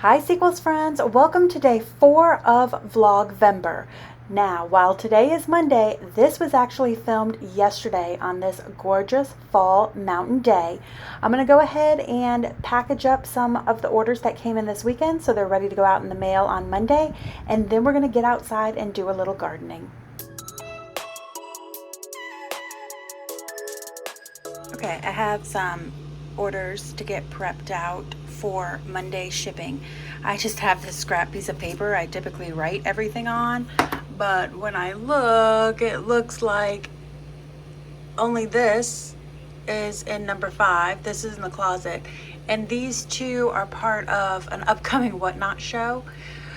Hi Sequels friends, welcome to day 4 of Vlogvember. Now, while today is Monday, this was actually filmed yesterday on this gorgeous fall mountain day. I'm going to go ahead and package up some of the orders that came in this weekend so they're ready to go out in the mail on Monday, and then we're going to get outside and do a little gardening. Okay, I have some orders to get prepped out for Monday shipping. I just have this scrap piece of paper I typically write everything on, but when I look, it looks like only this is in number 5. This is in the closet, and these two are part of an upcoming Whatnot show.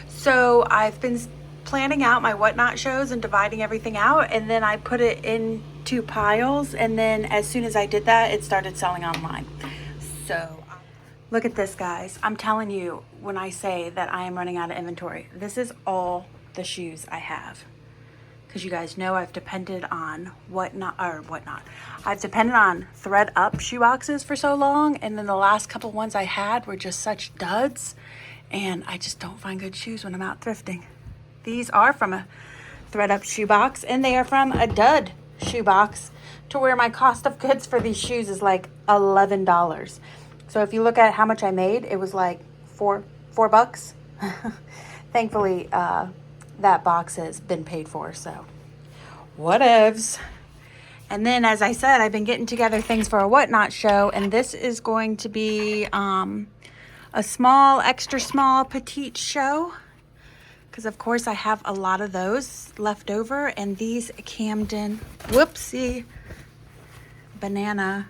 So I've been planning out my Whatnot shows and dividing everything out, and then I put it into piles, and then as soon as I did that, it started selling online. So look at this, guys. I'm telling you, when I say that I am running out of inventory, this is all the shoes I have. Because you guys know I've depended on whatnot. I've depended on thread up shoe boxes for so long, and then the last couple ones I had were just such duds, and I just don't find good shoes when I'm out thrifting. These are from a thread up shoe box, and they are from a dud shoe box, to where my cost of goods for these shoes is like $11. So if you look at how much I made, it was like four bucks. Thankfully, that box has been paid for, so whatevs. And then, as I said, I've been getting together things for a Whatnot show, and this is going to be a small, extra small, petite show, because of course I have a lot of those left over. And these Camden, whoopsie, Banana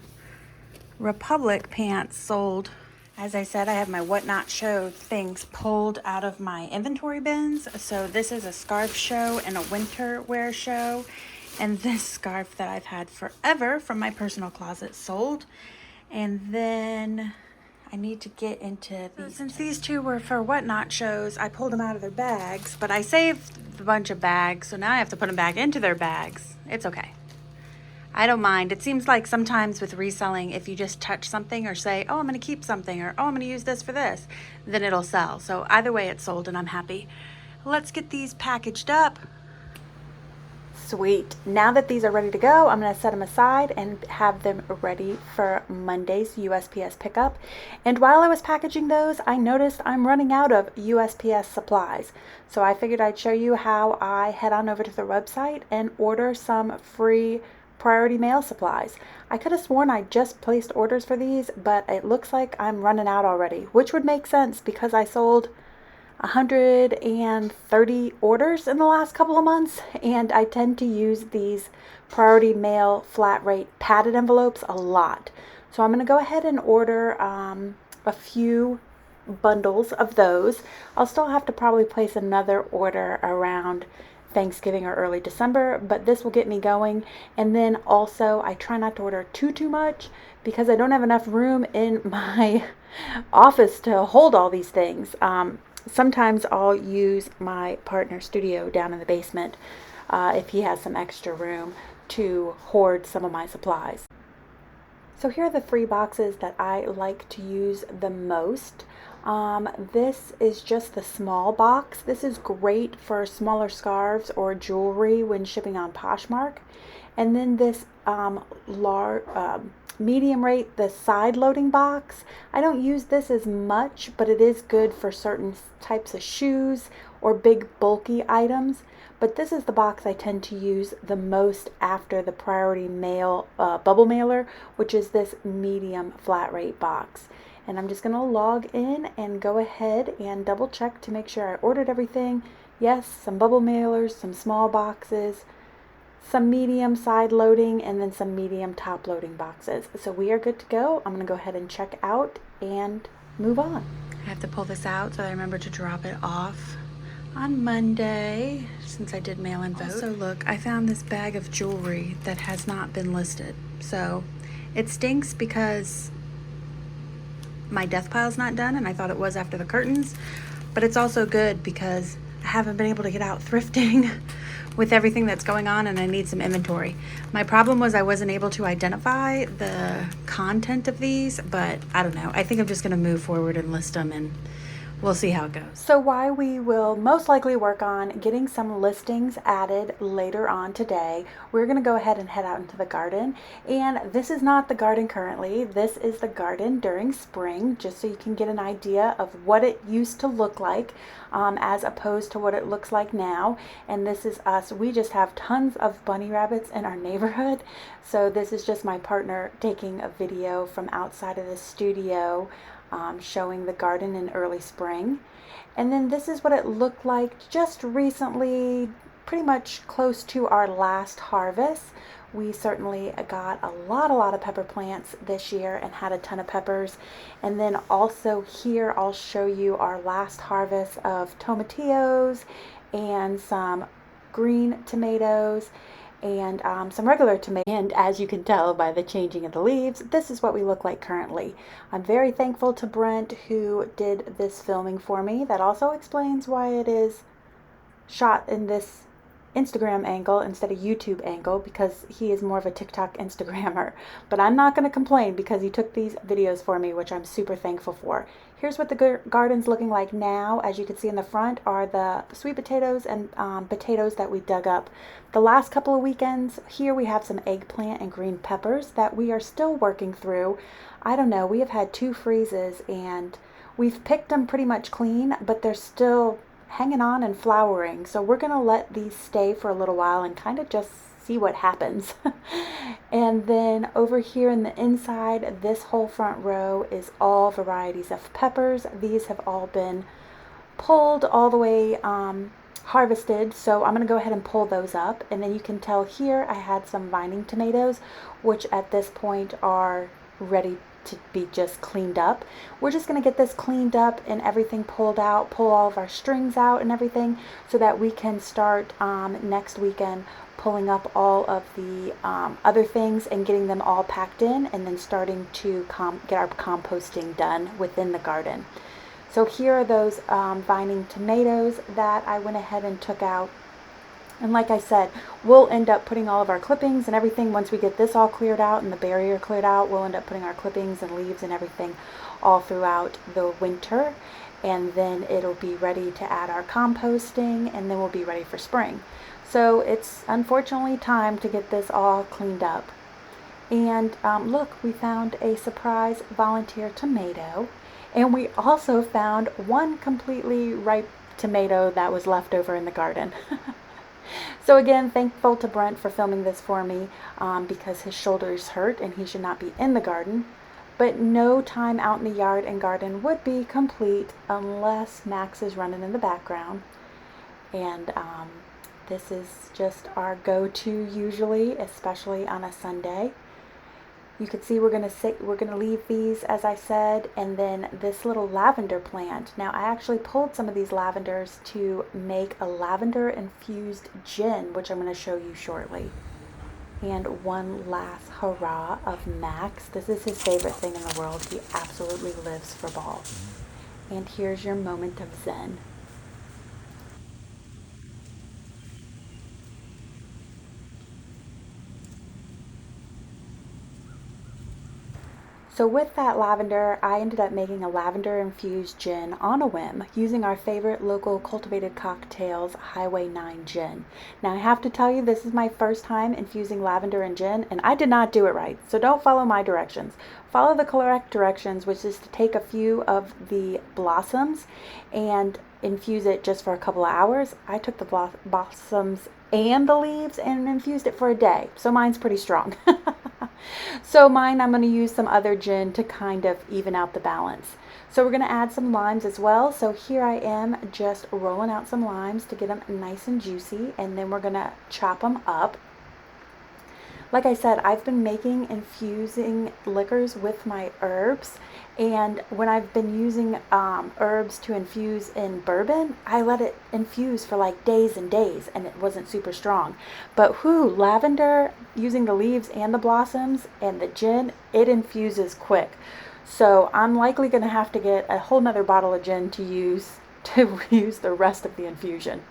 Republic pants sold. As I said, I have my Whatnot show things pulled out of my inventory bins. So this is a scarf show and a winter wear show. And this scarf that I've had forever from my personal closet sold. And then I need to get into these. Since these two were for Whatnot shows, I pulled them out of their bags, but I saved a bunch of bags, so now I have to put them back into their bags. It's okay. I don't mind. It seems like sometimes with reselling, if you just touch something or say, oh, I'm going to keep something, or oh, I'm going to use this for this, then it'll sell. So either way, it's sold and I'm happy. Let's get these packaged up. Sweet. Now that these are ready to go, I'm going to set them aside and have them ready for Monday's USPS pickup. And while I was packaging those, I noticed I'm running out of USPS supplies. So I figured I'd show you how I head on over to the website and order some free priority mail supplies. I could have sworn I just placed orders for these, but it looks like I'm running out already, which would make sense because I sold 130 orders in the last couple of months, and I tend to use these priority mail flat rate padded envelopes a lot. So I'm going to go ahead and order a few bundles of those. I'll still have to probably place another order around Thanksgiving or early December, but this will get me going. And then also, I try not to order too much because I don't have enough room in my office to hold all these things. Sometimes I'll use my partner's studio down in the basement if he has some extra room to hoard some of my supplies. So here are the 3 boxes that I like to use the most. This is just the small box. This is great for smaller scarves or jewelry when shipping on Poshmark. And then this medium rate, the side loading box. I don't use this as much, but it is good for certain types of shoes or big bulky items. But this is the box I tend to use the most after the priority mail bubble mailer, which is this medium flat rate box. And I'm just going to log in and go ahead and double check to make sure I ordered everything. Yes, some bubble mailers, some small boxes, some medium side loading, and then some medium top loading boxes. So we are good to go. I'm going to go ahead and check out and move on. I have to pull this out so I remember to drop it off on Monday, since I did mail and vote. So look, I found this bag of jewelry that has not been listed. So it stinks because my death pile's not done, and I thought it was after the curtains, but it's also good because I haven't been able to get out thrifting with everything that's going on, and I need some inventory. My problem was I wasn't able to identify the content of these, but I don't know. I think I'm just going to move forward and list them, and we'll see how it goes. So while we will most likely work on getting some listings added later on today, we're going to go ahead and head out into the garden. And this is not the garden currently. This is the garden during spring, just so you can get an idea of what it used to look like as opposed to what it looks like now. And this is us. We just have tons of bunny rabbits in our neighborhood. So this is just my partner taking a video from outside of the studio, showing the garden in early spring. And then this is what it looked like just recently, pretty much close to our last harvest. We certainly got a lot of pepper plants this year and had a ton of peppers. And then also here I'll show you our last harvest of tomatillos and some green tomatoes and some regular tomatoes. And as you can tell by the changing of the leaves, this is what we look like currently. I'm very thankful to Brent who did this filming for me. That also explains why it is shot in this Instagram angle instead of YouTube angle, because he is more of a TikTok Instagrammer. But I'm not going to complain because he took these videos for me, which I'm super thankful for. Here's what the garden's looking like now. As you can see in the front are the sweet potatoes and potatoes that we dug up the last couple of weekends. Here we have some eggplant and green peppers that we are still working through. I don't know, we have had 2 freezes and we've picked them pretty much clean, but they're still hanging on and flowering. So we're going to let these stay for a little while and kind of just see what happens. And then over here in the inside, this whole front row is all varieties of peppers. These have all been pulled all the way harvested, so I'm going to go ahead and pull those up. And then you can tell here I had some vining tomatoes, which at this point are ready to be just cleaned up. We're just going to get this cleaned up and everything pulled out, pull all of our strings out and everything, so that we can start next weekend pulling up all of the other things and getting them all packed in, and then starting to get our composting done within the garden. So here are those vining tomatoes that I went ahead and took out. And like I said, we'll end up putting all of our clippings and everything once we get this all cleared out and the barrier cleared out. We'll end up putting our clippings and leaves and everything all throughout the winter. And then it'll be ready to add our composting, and then we'll be ready for spring. So it's unfortunately time to get this all cleaned up. And look, we found a surprise volunteer tomato. And we also found one completely ripe tomato that was left over in the garden. So again, thankful to Brent for filming this for me because his shoulders hurt and he should not be in the garden. But no time out in the yard and garden would be complete unless Max is running in the background. And this is just our go-to usually, especially on a Sunday. You can see we're gonna leave these, as I said, and then this little lavender plant. Now I actually pulled some of these lavenders to make a lavender infused gin, which I'm going to show you shortly. And one last hurrah of Max. This is his favorite thing in the world. He absolutely lives for balls. And here's your moment of zen. So with that lavender, I ended up making a lavender infused gin on a whim using our favorite local cultivated cocktails Highway 9 gin. Now I have to tell you, this is my first time infusing lavender in gin, and I did not do it right. So don't follow my directions. Follow the correct directions, which is to take a few of the blossoms and infuse it just for a couple of hours. I took the blossoms and the leaves and infused it for a day. So mine's pretty strong. So mine, I'm going to use some other gin to kind of even out the balance. So we're going to add some limes as well. So here I am just rolling out some limes to get them nice and juicy, and then we're going to chop them up. Like I said, I've been making infusing liquors with my herbs, and when I've been using herbs to infuse in bourbon, I let it infuse for like days and days, and it wasn't super strong. But lavender, using the leaves and the blossoms and the gin, it infuses quick. So I'm likely going to have to get a whole nother bottle of gin to use the rest of the infusion.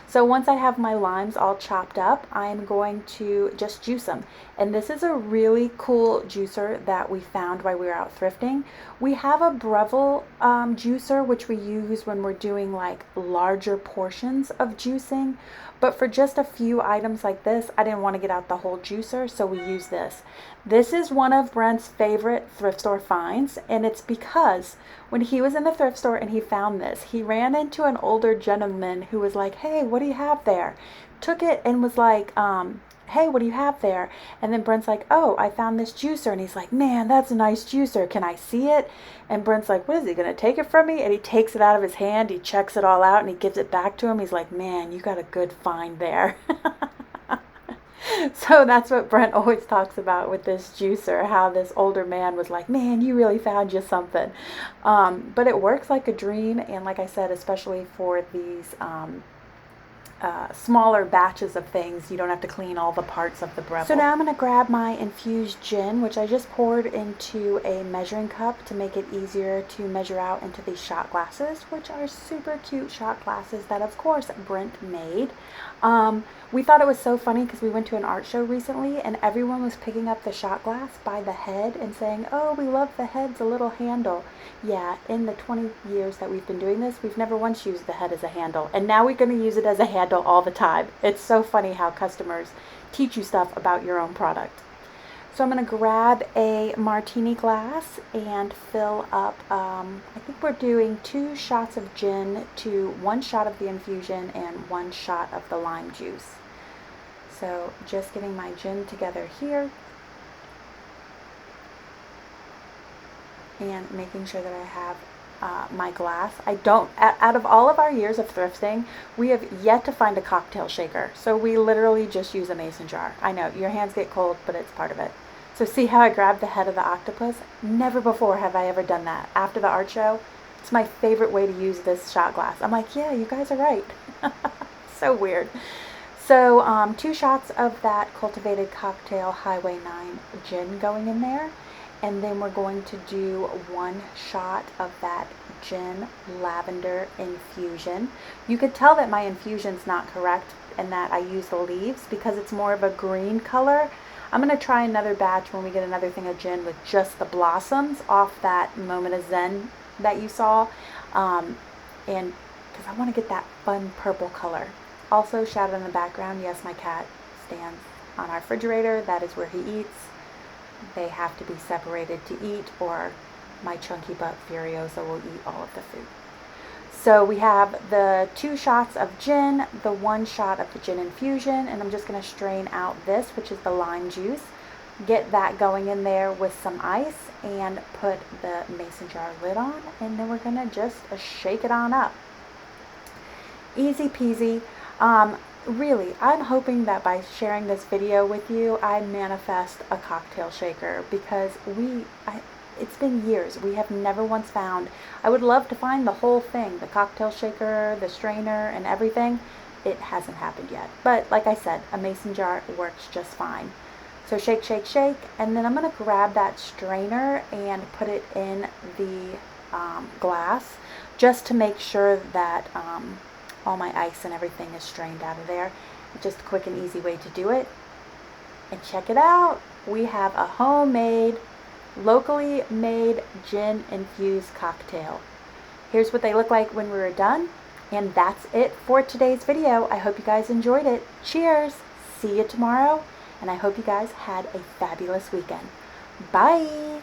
So once I have my limes all chopped up, I'm going to just juice them. And this is a really cool juicer that we found while we were out thrifting. We have a Breville juicer, which we use when we're doing like larger portions of juicing. But for just a few items like this, I didn't want to get out the whole juicer, so we use this. This is one of Brent's favorite thrift store finds, and it's because when he was in the thrift store and he found this, he ran into an older gentleman who was like, hey, what do you have there? Took it and was like, hey, what do you have there? And then Brent's like, oh, I found this juicer. And he's like, man, that's a nice juicer. Can I see it? And Brent's like, what is he going to take it from me? And he takes it out of his hand. He checks it all out and he gives it back to him. He's like, man, you got a good find there. So that's what Brent always talks about with this juicer, how this older man was like, man, you really found you something. But it works like a dream. And like I said, especially for these smaller batches of things, you don't have to clean all the parts of the Breville. So now I'm going to grab my infused gin, which I just poured into a measuring cup to make it easier to measure out into these shot glasses, which are super cute shot glasses that of course Brent made. We thought it was so funny because we went to an art show recently and everyone was picking up the shot glass by the head and saying, oh, we love the head's a little handle. Yeah, in the 20 years that we've been doing this, we've never once used the head as a handle. And now we're going to use it as a handle all the time. It's so funny how customers teach you stuff about your own product. So I'm going to grab a martini glass and fill up, I think we're doing 2 shots of gin to 1 shot of the infusion and 1 shot of the lime juice. So just getting my gin together here and making sure that I have my glass. Out of all of our years of thrifting, we have yet to find a cocktail shaker. So we literally just use a mason jar. I know, your hands get cold, but it's part of it. So see how I grabbed the head of the octopus? Never before have I ever done that. After the art show, it's my favorite way to use this shot glass. I'm like, yeah, you guys are right. So weird. So 2 shots of that cultivated cocktail Highway 9 gin going in there. And then we're going to do 1 shot of that gin lavender infusion. You could tell that my infusion's not correct and that I use the leaves because it's more of a green color. I'm going to try another batch when we get another thing of gin with just the blossoms off that Moment of Zen that you saw. And because I want to get that fun purple color. Also, shout out in the background, yes, my cat stands on our refrigerator. That is where he eats. They have to be separated to eat or my chunky butt Furiosa will eat all of the food. So we have the 2 shots of gin, the 1 shot of the gin infusion, and I'm just going to strain out this, which is the lime juice. Get that going in there with some ice and put the mason jar lid on, and then we're going to just shake it on up. Easy peasy. Really, I'm hoping that by sharing this video with you, I manifest a cocktail shaker because it's been years. We have never once found. I would love to find the whole thing, the cocktail shaker, the strainer, and everything. It hasn't happened yet. But like I said, a mason jar works just fine. So shake, shake, shake, and then I'm going to grab that strainer and put it in the glass just to make sure that all my ice and everything is strained out of there. Just a quick and easy way to do it. And check it out. We have a homemade, locally made gin infused cocktail. Here's what they look like when we were done. And that's it for today's video. I hope you guys enjoyed it. Cheers. See you tomorrow. And I hope you guys had a fabulous weekend. Bye.